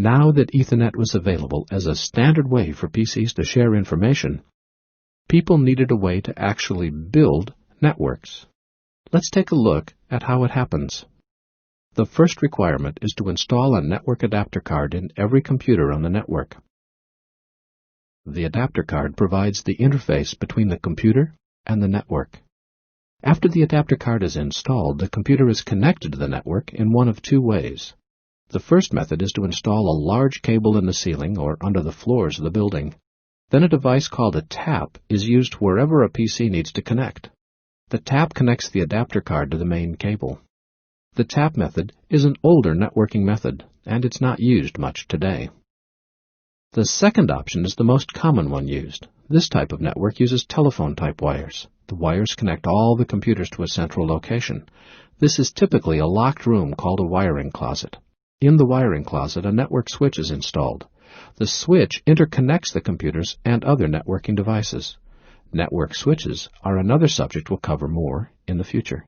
Now that Ethernet was available as a standard way for PCs to share information, people needed a way to actually build networks. Let's take a look at how it happens. The first requirement is to install a network adapter card in every computer on the network. The adapter card provides the interface between the computer and the network. After the adapter card is installed, the computer is connected to the network in one of two ways. The first method is to install a large cable in the ceiling or under the floors of the building. Then a device called a tap is used wherever a PC needs to connect. The tap connects the adapter card to the main cable. The tap method is an older networking method, and it's not used much today. The second option is the most common one used. This type of network uses telephone-type wires. The wires connect all the computers to a central location. This is typically a locked room called a wiring closet. In the wiring closet, a network switch is installed. The switch interconnects the computers and other networking devices. Network switches are another subject we'll cover more in the future.